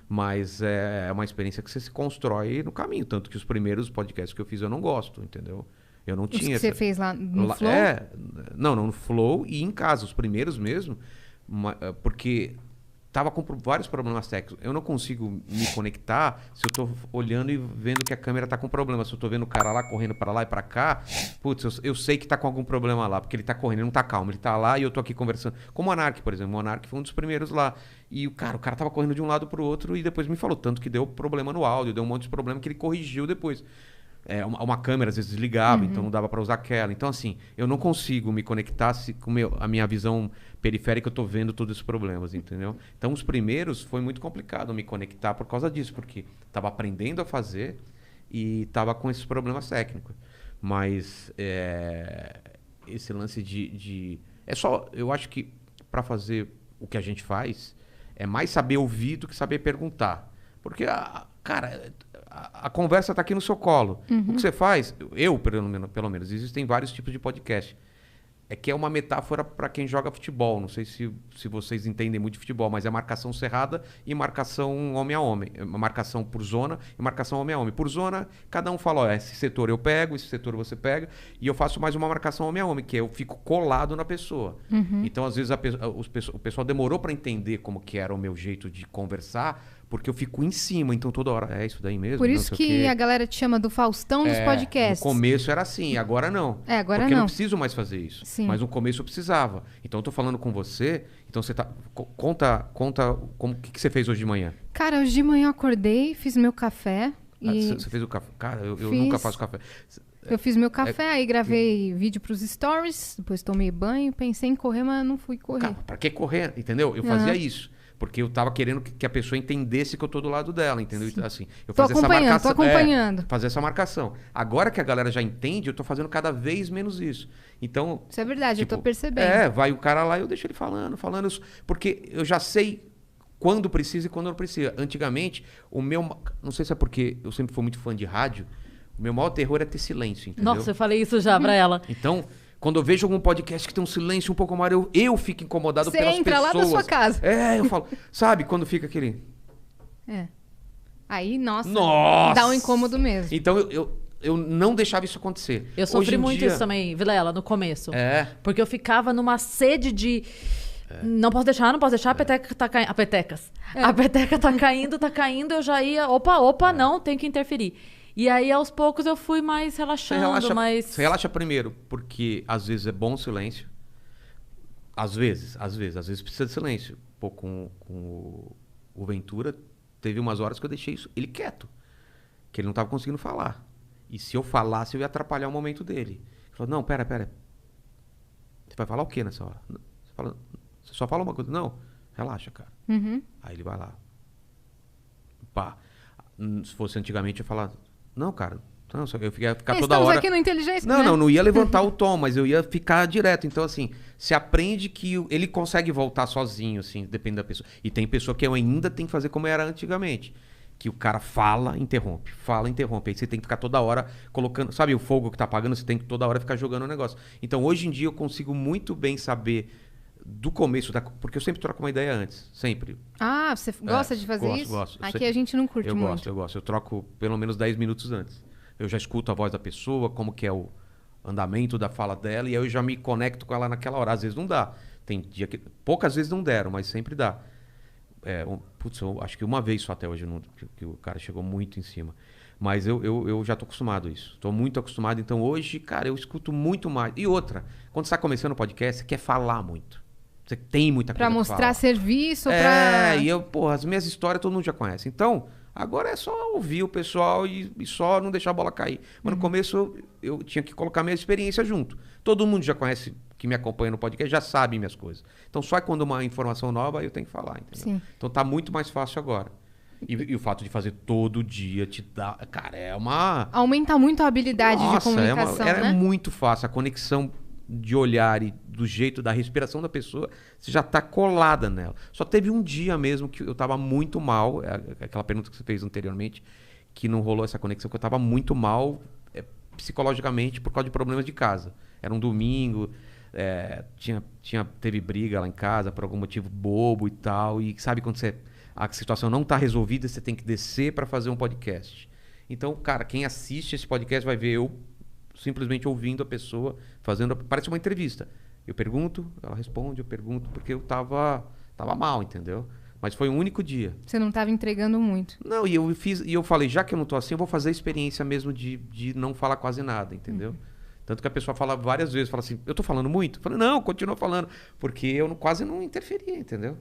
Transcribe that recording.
Mas é uma experiência que você se constrói no caminho. Tanto que os primeiros podcasts que eu fiz eu não gosto, entendeu? Eu não Os tinha que você fez lá no Flow? Não, no Flow e em casa, os primeiros mesmo, porque tava com vários problemas técnicos. Eu não consigo me conectar se eu tô olhando e vendo que a câmera tá com problema. Se eu tô vendo o cara lá correndo para lá e para cá, putz, eu sei que tá com algum problema lá, porque ele tá correndo, ele não tá calmo, ele tá lá e eu tô aqui conversando. Como o Monark, por exemplo. O Monark foi um dos primeiros lá. E o cara tava correndo de um lado pro outro e depois me falou tanto que deu problema no áudio, deu um monte de problema que ele corrigiu depois. Uma câmera às vezes desligava, então não dava para usar aquela. Então, assim, eu não consigo me conectar com a minha visão periférica, eu tô vendo todos esses problemas, entendeu? Então, os primeiros foi muito complicado me conectar por causa disso, porque tava aprendendo a fazer e tava com esses problemas técnicos. Mas esse lance eu acho que para fazer o que a gente faz, é mais saber ouvir do que saber perguntar. Porque, cara, a conversa está aqui no seu colo. O que você faz, pelo menos, existem vários tipos de podcast. É que é uma metáfora para quem joga futebol. Não sei se vocês entendem muito de futebol, mas é marcação cerrada e marcação homem a homem. Marcação por zona e marcação homem a homem. Por zona, cada um fala, ó, esse setor eu pego, esse setor você pega, e eu faço mais uma marcação homem a homem, que eu fico colado na pessoa. Então, às vezes, o pessoal demorou para entender como que era o meu jeito de conversar, porque eu fico em cima, então toda hora, é isso daí mesmo? Por isso que a galera te chama do Faustão dos podcasts. No começo era assim, agora não. Agora porque eu não não preciso mais fazer isso. Sim. Mas no começo eu precisava. Então eu tô falando com você, então você tá... Conta o que você fez hoje de manhã. Cara, hoje de manhã eu acordei, fiz meu café e... Você fez o café? Cara, eu nunca faço café. Eu fiz meu café, aí gravei vídeo pros stories, depois tomei banho, pensei em correr, mas não fui correr. Cara, pra que correr? Entendeu? Eu fazia isso. Porque eu tava querendo que a pessoa entendesse que eu tô do lado dela, entendeu? Sim. Assim, eu fazia essa marcação. Tô acompanhando. Fazer essa marcação. Agora que a galera já entende, eu tô fazendo cada vez menos isso. Então... Isso é verdade, eu tô percebendo. Vai o cara lá e eu deixo ele falando. Porque eu já sei quando precisa e quando não precisa. Antigamente, não sei se é porque eu sempre fui muito fã de rádio, o meu maior terror é ter silêncio, entendeu? Nossa, eu falei isso já pra ela. Então... Quando eu vejo algum podcast que tem um silêncio um pouco maior, eu fico incomodado pelas pessoas. Você entra lá da sua casa. Eu falo... Sabe, quando fica aquele... Aí, nossa, dá um incômodo mesmo. Então, eu não deixava isso acontecer. Eu sofri muito isso também, Vilela, no começo. Porque eu ficava numa sede de... Não posso deixar, a peteca tá caindo. A peteca tá caindo, eu já ia... Opa, não, tem que interferir. E aí, aos poucos, eu fui mais relaxando. Você relaxa primeiro, porque às vezes é bom o silêncio. Às vezes precisa de silêncio. Pô, com o Ventura, teve umas horas que eu deixei ele quieto. Que ele não tava conseguindo falar. E se eu falasse, eu ia atrapalhar o momento dele. Ele falou, não, pera. Você vai falar o quê nessa hora? Você só fala uma coisa. Não, relaxa, cara. Aí ele vai lá. Pá. Se fosse antigamente, eu ia falar... Não, cara, não, eu ia ficar toda hora... Estamos aqui no Inteligência, né? Não ia levantar o tom, mas eu ia ficar direto. Então, assim, se aprende que ele consegue voltar sozinho, assim, depende da pessoa. E tem pessoa que eu ainda tenho que fazer como era antigamente. Que o cara fala, interrompe. Aí você tem que ficar toda hora colocando... Sabe o fogo que tá apagando? Você tem que toda hora ficar jogando o negócio. Então, hoje em dia, eu consigo muito bem saber... do começo, porque eu sempre troco uma ideia antes, sempre. Ah, você gosta de fazer isso? Gosto. Aqui a gente não curte muito. Eu gosto. Eu troco pelo menos 10 minutos antes. Eu já escuto a voz da pessoa, como que é o andamento da fala dela, e aí eu já me conecto com ela naquela hora. Às vezes não dá. Tem dia que... Poucas vezes não deram, mas sempre dá. Eu acho que uma vez só até hoje que o cara chegou muito em cima. Mas eu já tô acostumado a isso. Tô muito acostumado. Então hoje, cara, eu escuto muito mais. E outra, quando você tá começando o podcast, você quer falar muito. Você tem muita coisa pra mostrar serviço, pra... E as minhas histórias todo mundo já conhece. Então, agora é só ouvir o pessoal e só não deixar a bola cair. Mas no começo eu tinha que colocar minha experiência junto. Todo mundo já conhece, que me acompanha no podcast, já sabe minhas coisas. Então, só quando uma informação nova, eu tenho que falar, entendeu? Sim. Então, tá muito mais fácil agora. E o fato de fazer todo dia te dá... Cara, aumenta muito a habilidade de comunicação, né? É muito fácil. A conexão de olhar e do jeito da respiração da pessoa, você já tá colada nela. Só teve um dia mesmo que eu tava muito mal, aquela pergunta que você fez anteriormente, que não rolou essa conexão, que eu tava muito mal psicologicamente por causa de problemas de casa. Era um domingo, teve briga lá em casa por algum motivo bobo e tal, e sabe quando você a situação não tá resolvida, você tem que descer para fazer um podcast. Então, cara, quem assiste esse podcast vai ver eu simplesmente ouvindo a pessoa, fazendo... Parece uma entrevista. Eu pergunto, ela responde, eu pergunto, porque eu tava mal, entendeu? Mas foi um único dia. Você não tava entregando muito. Não, e eu falei, já que eu não tô assim, eu vou fazer a experiência mesmo de não falar quase nada, entendeu? Tanto que a pessoa fala várias vezes, fala assim, eu tô falando muito? Eu falei, não, continua falando, porque eu quase não interferia, entendeu?